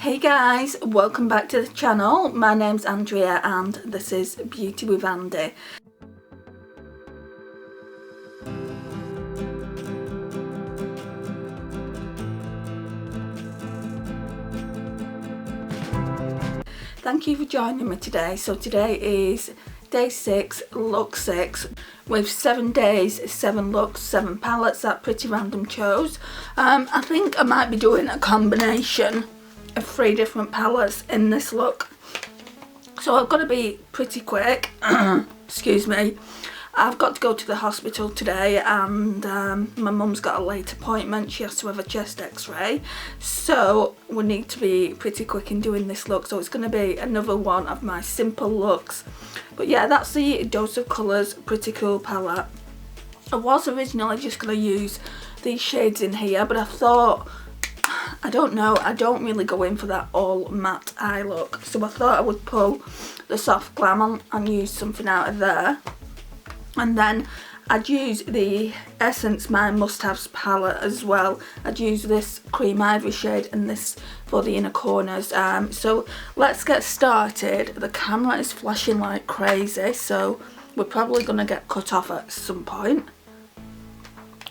Hey guys, welcome back to the channel. My name's Andrea and this is Beauty with Andy. Thank you for joining me today. So today is day 6, look 6, with 7 days, 7 looks, 7 palettes that Pretty Random chose. I think I might be doing a combination of 3 different palettes in this look. So I've got to be pretty quick. Excuse me. I've got to go to the hospital today and my mum's got a late appointment. She has to have a chest x-ray. So we need to be pretty quick in doing this look. So it's going to be another one of my simple looks. But yeah, that's the Dose of Colours Pretty Cool palette. I was originally just going to use these shades in here, but I thought, I don't know, I don't really go in for that all matte eye look. So I thought I would pull the soft Glam on and use something out of there. And then I'd use the Essence My Must Haves palette as well. I'd use this cream ivory shade and this for the inner corners. So let's get started. The camera is flashing like crazy, so we're probably going to get cut off at some point.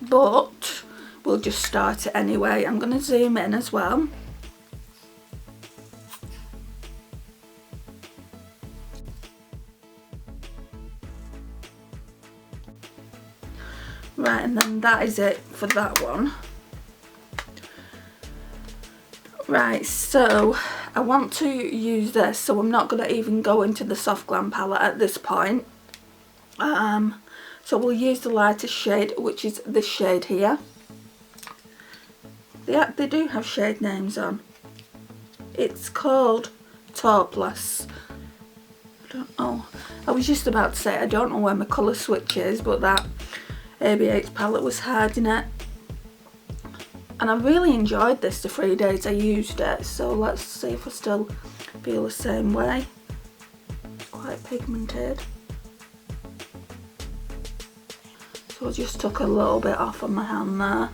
But we'll just start it anyway. I'm going to zoom in as well. Right, and then that is it for that one. Right, so I want to use this, so I'm not going to even go into the soft Glam palette at this point. So we'll use the lightest shade, which is this shade here. They do have shade names on. It's called Topless. I don't know. I was just about to say I don't know where my colour switch is, but that ABH palette was hiding it. And I really enjoyed this the 3 days I used it, so let's see if I still feel the same way. It's quite pigmented. So I just took a little bit off on my hand there.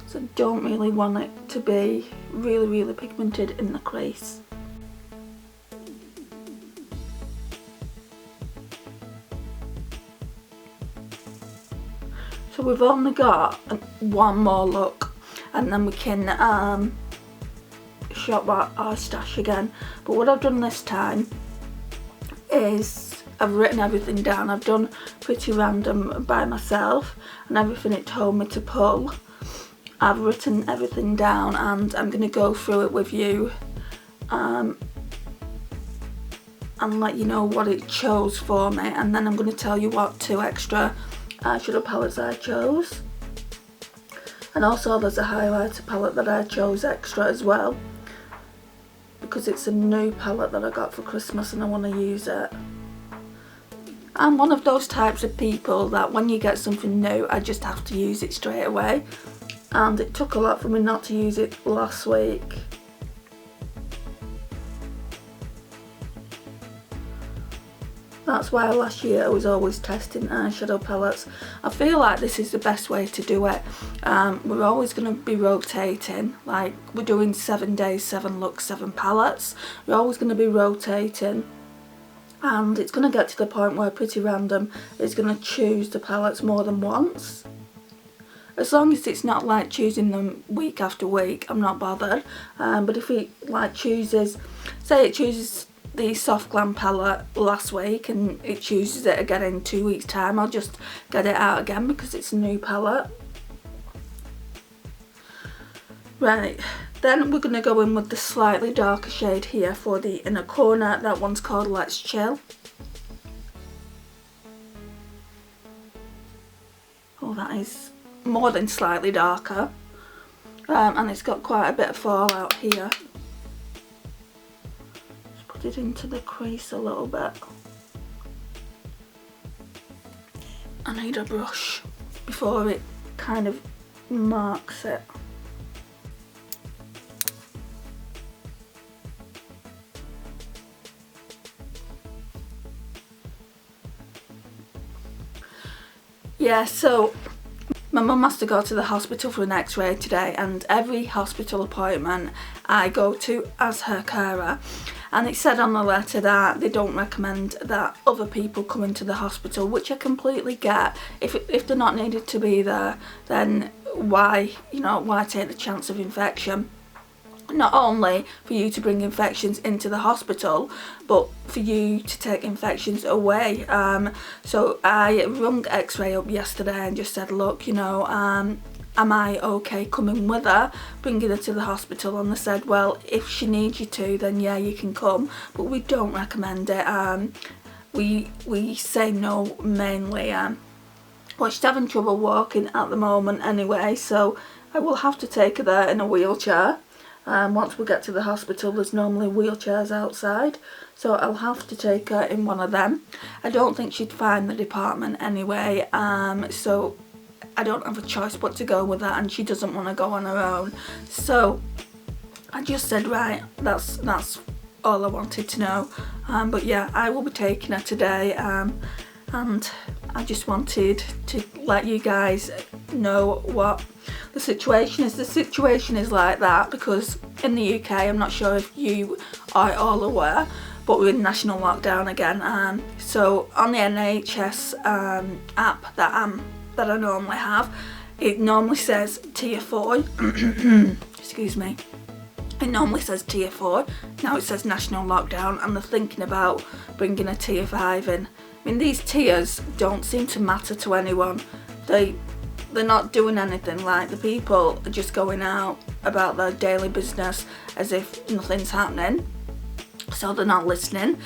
So I don't really want it to be really pigmented in the crease. So we've only got one more look and then we can shop our stash again. But what I've done this time is I've written everything down. I've done Pretty Random by myself and everything it told me to pull. I've written everything down and I'm going to go through it with you and let you know what it chose for me, and then I'm going to tell you what 2 extra eyeshadow palettes I chose. And also there's a highlighter palette that I chose extra as well, because it's a new palette that I got for Christmas and I want to use it. I'm one of those types of people that when you get something new, I just have to use it straight away. And it took a lot for me not to use it last week. That's why last year I was always testing eyeshadow palettes. I feel like this is the best way to do it. We're always going to be rotating, like we're doing 7 days, 7 looks, 7 palettes. We're always going to be rotating. And it's going to get to the point where Pretty Random is going to choose the palettes more than once. As long as it's not like choosing them week after week, I'm not bothered. But if it like chooses, say it chooses the soft Glam palette last week and it chooses it again in 2 weeks time, I'll just get it out again because it's a new palette. Right, then we're going to go in with the slightly darker shade here for the inner corner. That one's called Let's Chill. Oh, that is more than slightly darker, and it's got quite a bit of fallout here. Just put it into the crease a little bit. I need a brush before it kind of marks it. Yeah, so my mum has to go to the hospital for an x-ray today, and every hospital appointment I go to as her carer. And it said on the letter that they don't recommend that other people come into the hospital, which I completely get. If they're not needed to be there, then why take the chance of infection? Not only for you to bring infections into the hospital, but for you to take infections away. So I rung X-Ray up yesterday and just said, look, am I okay coming with her, bringing her to the hospital? And they said, well, if she needs you to, then yeah, you can come, but we don't recommend it. We say no mainly. Well, she's having trouble walking at the moment anyway, so I will have to take her there in a wheelchair. Once we get to the hospital, there's normally wheelchairs outside, so I'll have to take her in one of them. I don't think she'd find the department anyway, so I don't have a choice but to go with her, and she doesn't want to go on her own. So I just said, right, that's all I wanted to know. But yeah, I will be taking her today, and I just wanted to let you guys know what the situation is. The situation is like that because in the UK, I'm not sure if you are all aware, but we're in national lockdown again. So on the NHS app that I normally have, it normally says tier 4. Excuse me. It normally says tier 4. Now it says national lockdown, and they're thinking about bringing a tier 5 in. I mean, these tiers don't seem to matter to anyone. They're not doing anything. Like, the people are just going out about their daily business as if nothing's happening. So they're not listening.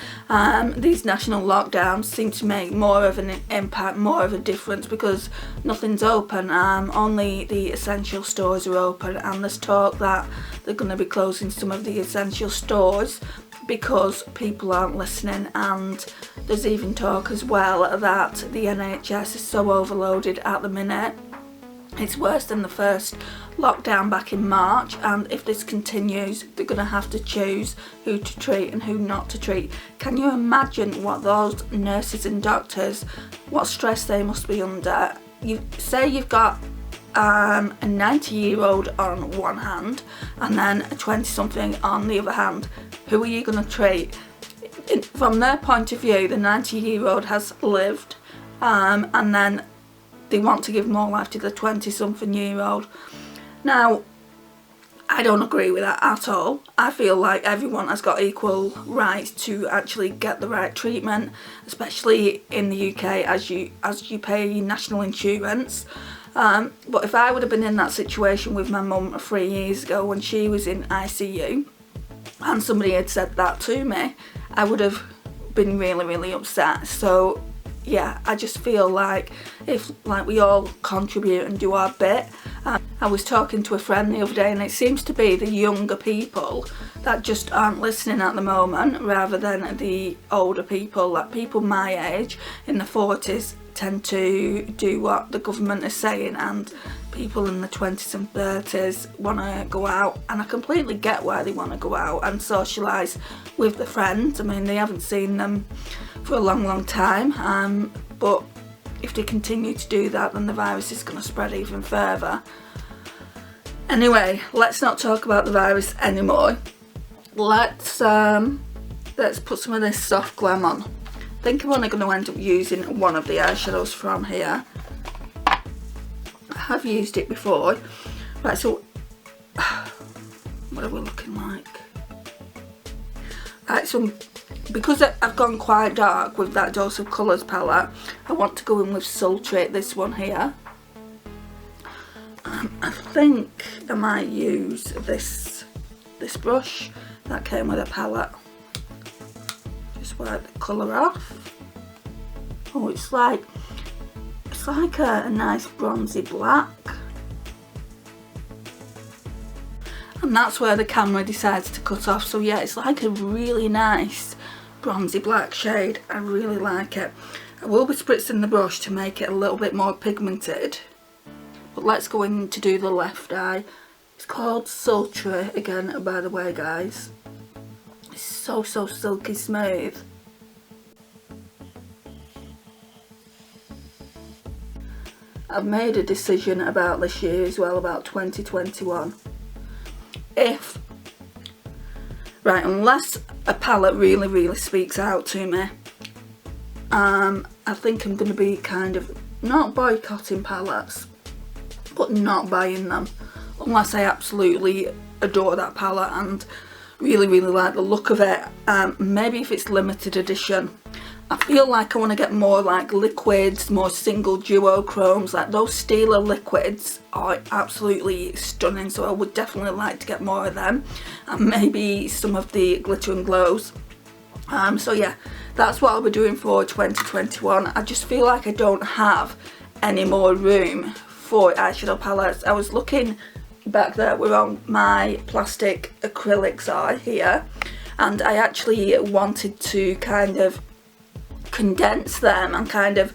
These national lockdowns seem to make more of an impact, more of a difference, because nothing's open. Only the essential stores are open, and there's talk that they're going to be closing some of the essential stores because people aren't listening. And there's even talk as well that the NHS is so overloaded at the minute. It's worse than the first lockdown back in March, and if this continues, they're going to have to choose who to treat and who not to treat. Can you imagine what those nurses and doctors, what stress they must be under? You say you've got a 90-year-old on one hand and then a 20-something on the other hand. Who are you going to treat? From their point of view, the 90-year-old has lived, and then they want to give more life to the 20-something-year-old. Now, I don't agree with that at all. I feel like everyone has got equal rights to actually get the right treatment, especially in the UK, as you pay national insurance. But if I would have been in that situation with my mum 3 years ago when she was in ICU, and somebody had said that to me, I would have been really, really upset. So yeah, I just feel like if we all contribute and do our bit. I was talking to a friend the other day, and it seems to be the younger people that just aren't listening at the moment, rather than the older people. Like, people my age in the 40s tend to do what the government is saying, and people in the 20s and 30s want to go out, and I completely get why they want to go out and socialise with their friends. I mean, they haven't seen them for a long, long time, but if they continue to do that, then the virus is going to spread even further. Anyway, let's not talk about the virus anymore. Let's put some of this soft glam on. I think I'm only going to end up using one of the eyeshadows from here. I have used it before. Right, so what are we looking like? Right, so because I've gone quite dark with that Dose of Colours palette, I want to go in with Sultry, this one here. I think I might use this brush that came with a palette. Just wipe the colour off. Oh, it's like a nice bronzy black. And that's where the camera decides to cut off. So yeah, it's like a really nice bronzy black shade. I really like it. I will be spritzing the brush to make it a little bit more pigmented. But let's go in to do the left eye. It's called Sultry again, by the way, guys. It's so silky smooth. I've made a decision about this year as well, about 2021. If Right, unless a palette really speaks out to me, I think I'm going to be kind of not boycotting palettes, but not buying them unless I absolutely adore that palette and really like the look of it. Maybe if it's limited edition. I feel like I want to get more like liquids, more single duochromes. Like those Stila liquids are absolutely stunning, so I would definitely like to get more of them, and maybe some of the glitter and glows. So yeah, that's what I'll be doing for 2021. I just feel like I don't have any more room for eyeshadow palettes. I was looking back there where on my plastic acrylics are here, and I actually wanted to kind of condense them and kind of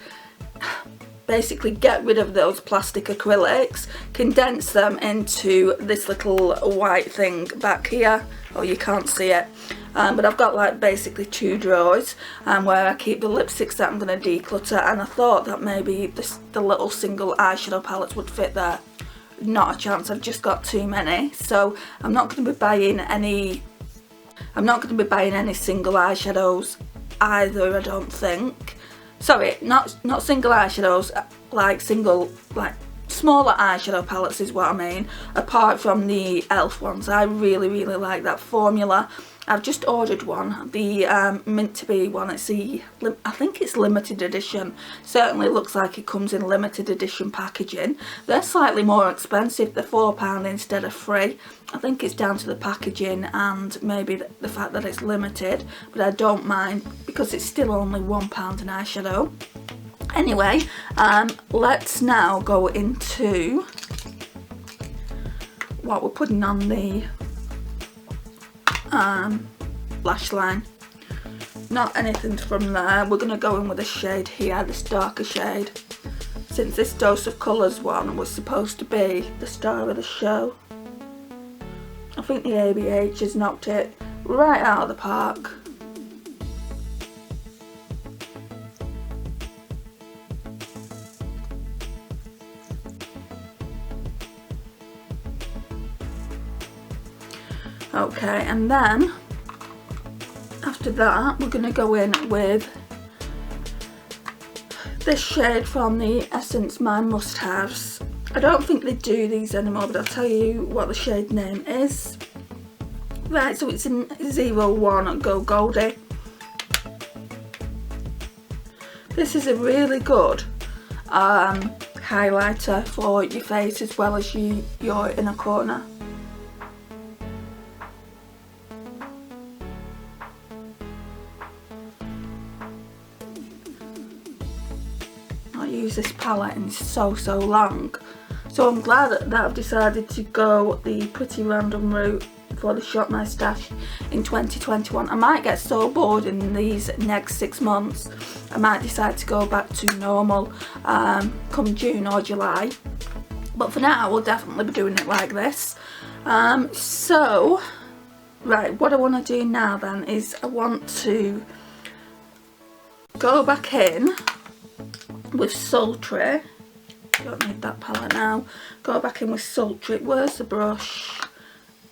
basically get rid of those plastic acrylics, condense them into this little white thing back here. Oh, you can't see it, but I've got like basically 2 drawers where I keep the lipsticks that I'm going to declutter, and I thought that maybe the little single eyeshadow palettes would fit there. Not a chance, I've just got too many, so I'm not going to be buying any single eyeshadows either, I don't think. Sorry, not single eyeshadows, like smaller eyeshadow palettes is what I mean, apart from the e.l.f. ones. I really like that formula. I've just ordered one, the Mint to Be one. It's I think it's limited edition. Certainly looks like it comes in limited edition packaging. They're slightly more expensive, they're £4 instead of £3. I think it's down to the packaging and maybe the fact that it's limited, but I don't mind because it's still only £1 an eyeshadow. Anyway, let's now go into what we're putting on the lash line. Not anything from there. We're going to go in with a shade here, this darker shade, since this Dose of Colours one was supposed to be the star of the show. I think the ABH has knocked it right out of the park. Okay, and then after that we're going to go in with this shade from the Essence My Must Haves. I don't think they do these anymore, but I'll tell you what the shade name is. Right, so it's in 01 Go Goldie. This is a really good highlighter for your face as well as your inner corner. Use this palette and it's so long, so I'm glad that I've decided to go the pretty random route for the Shop My Stash in 2021. I might get so bored in these next 6 months, I might decide to go back to normal come June or July, but for now we'll definitely be doing it like this. So right, what I want to do now then is I want to go back in with Sultry. Don't need that palette now. Go back in with Sultry. Where's the brush?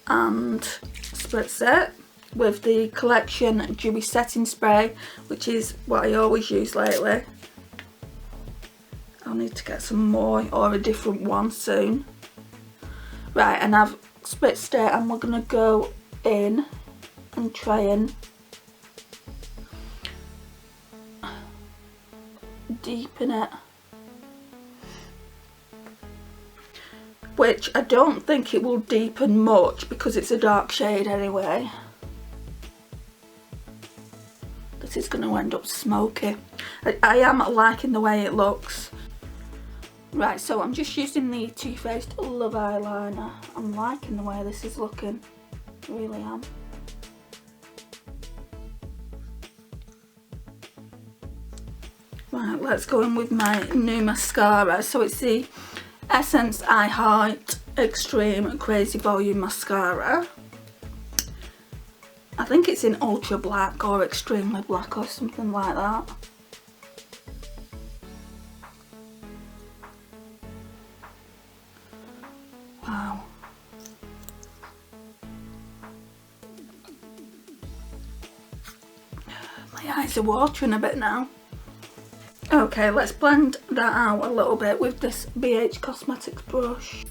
And spritz it with the Collection Dewy Setting Spray, which is what I always use lately. I'll need to get some more or a different one soon. Right, and I've spritzed it and we're going to go in and try and deepen it, which I don't think it will deepen much because it's a dark shade anyway. This is going to end up smoky. I am liking the way it looks. Right, so I'm just using the Too Faced Love eyeliner. I'm liking the way this is looking, I really am. Right, let's go in with my new mascara. So it's the Essence I Heart Extreme Crazy Volume Mascara. I think it's in Ultra Black or Extremely Black or something like that. Wow. My eyes are watering a bit now. Okay, let's blend that out a little bit with this BH Cosmetics brush.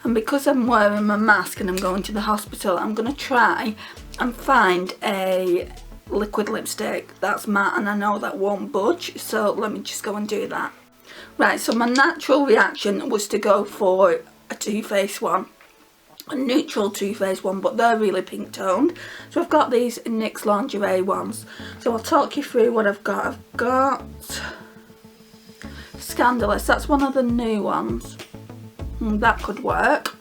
And because I'm wearing my mask and I'm going to the hospital, I'm going to try and find a liquid lipstick that's matte, and I know that won't budge, so let me just go and do that. Right, so my natural reaction was to go for a Too Faced one, a neutral Too Faced one, but they're really pink toned. So I've got these NYX lingerie ones. So I'll talk you through what I've got. I've got Scandalous, that's one of the new ones. That could work.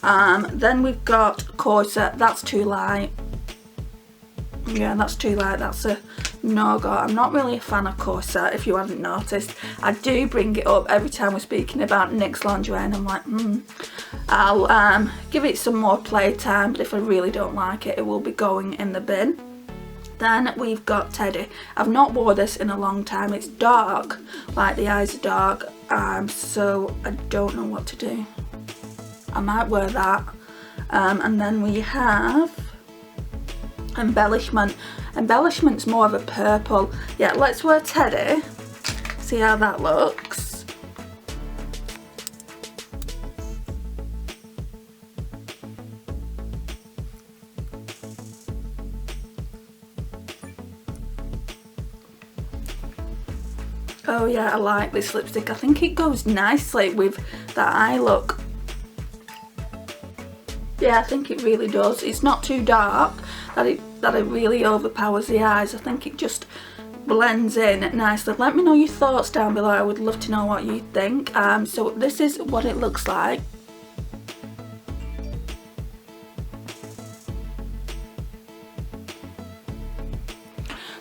Then we've got Corset, that's too light. Yeah, that's too light, that's a no-go. I'm not really a fan of Corset, if you haven't noticed. I do bring it up every time we're speaking about NYX lingerie, and I'm like, I'll give it some more playtime, but if I really don't like it, it will be going in the bin. Then we've got Teddy. I've not worn this in a long time. It's dark, like the eyes are dark, so I don't know what to do. I might wear that. And then we have Embellishment. Embellishment's more of a purple. Yeah, let's wear Teddy, see how that looks. Oh yeah, I like this lipstick. I think it goes nicely with that eye look. Yeah, I think it really does. It's not too dark that it really overpowers the eyes. I think it just blends in nicely. Let me know your thoughts down below. I would love to know what you think. So this is what it looks like.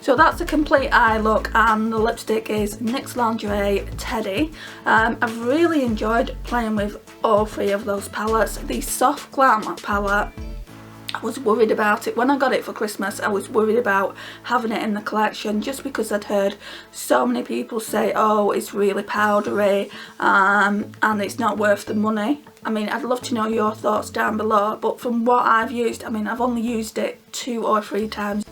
So that's a complete eye look, and the lipstick is NYX Lingerie Teddy. I've really enjoyed playing with all three of those palettes. The Soft Glam palette, I was worried about it. When I got it for Christmas, I was worried about having it in the collection just because I'd heard so many people say, oh, it's really powdery and it's not worth the money. I mean, I'd love to know your thoughts down below, but from what I've used, I mean, I've only used it 2 or 3 times.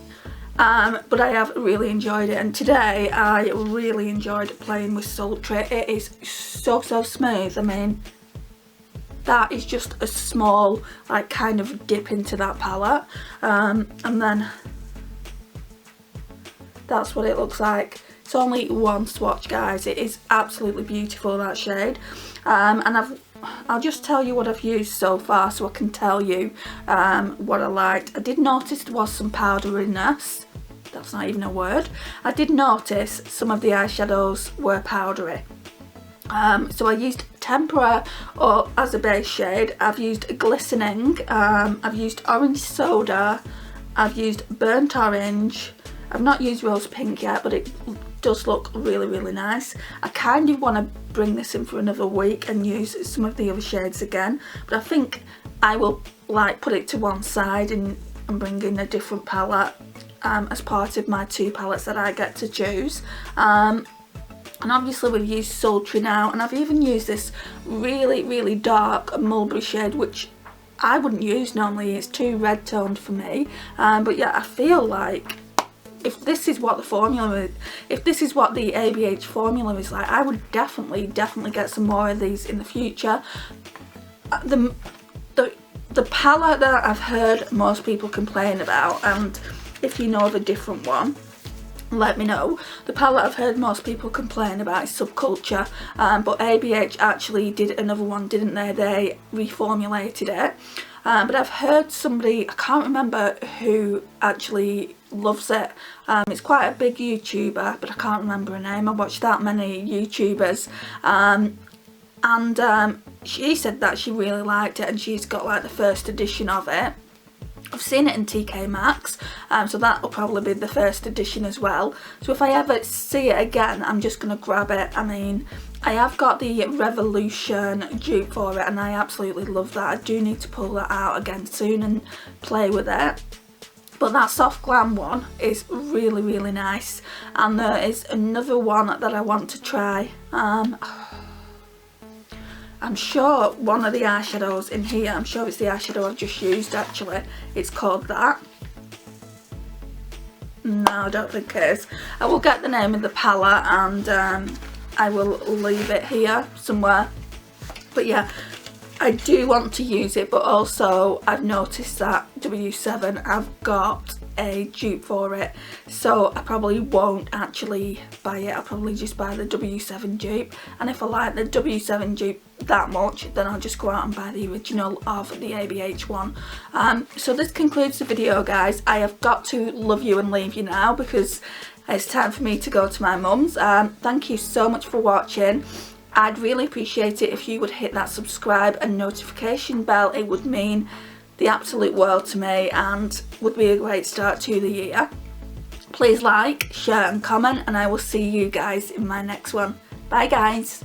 But I have really enjoyed it, and today I really enjoyed playing with Sultry. It is so smooth. I mean, that is just a small, like, kind of dip into that palette, and then that's what it looks like. It's only one swatch, guys. It is absolutely beautiful, that shade, and I'll just tell you what I've used so far so I can tell you what I liked. I did notice there was some powderiness. That's not even a word. I did notice some of the eyeshadows were powdery. So I used Tempera as a base shade. I've used Glistening. I've used Orange Soda. I've used Burnt Orange. I've not used Rose Pink yet, but it does look really nice. I kind of want to bring this in for another week and use some of the other shades again, but I think I will like put it to one side and bring in a different palette as part of my 2 palettes that I get to choose. And obviously we've used Sultry now, and I've even used this really dark mulberry shade, which I wouldn't use normally. It's too red toned for me, but yeah, I feel like if this is what the formula is, if this is what the ABH formula is like, I would definitely get some more of these in the future. The palette that I've heard most people complain about, and if you know of a different one, let me know. The palette I've heard most people complain about is Subculture, but ABH actually did another one, didn't they? They reformulated it. But I've heard somebody, I can't remember who actually loves it. It's quite a big YouTuber, but I can't remember her name. I watch that many YouTubers. She said that she really liked it, and she's got like the first edition of it. I've seen it in TK Maxx, so that will probably be the first edition as well. So if I ever see it again, I'm just going to grab it. I mean, I have got the Revolution dupe for it, and I absolutely love that. I do need to pull that out again soon and play with it. But that Soft Glam one is really nice, and there is another one that I want to try. I'm sure one of the eyeshadows in here, I'm sure it's the eyeshadow I've just used actually, it's called that. No, I don't think it is. I will get the name of the palette and I will leave it here somewhere. But yeah, I do want to use it, but also I've noticed that W7, I've got a dupe for it, so I probably won't actually buy it. I'll probably just buy the W7 dupe, and if I like the W7 dupe that much, then I'll just go out and buy the original of the ABH one. So this concludes the video, guys. I have got to love you and leave you now because it's time for me to go to my mum's. Thank you so much for watching. I'd really appreciate it if you would hit that subscribe and notification bell. It would mean the absolute world to me and would be a great start to the year. Please like, share and comment, and I will see you guys in my next one. Bye guys.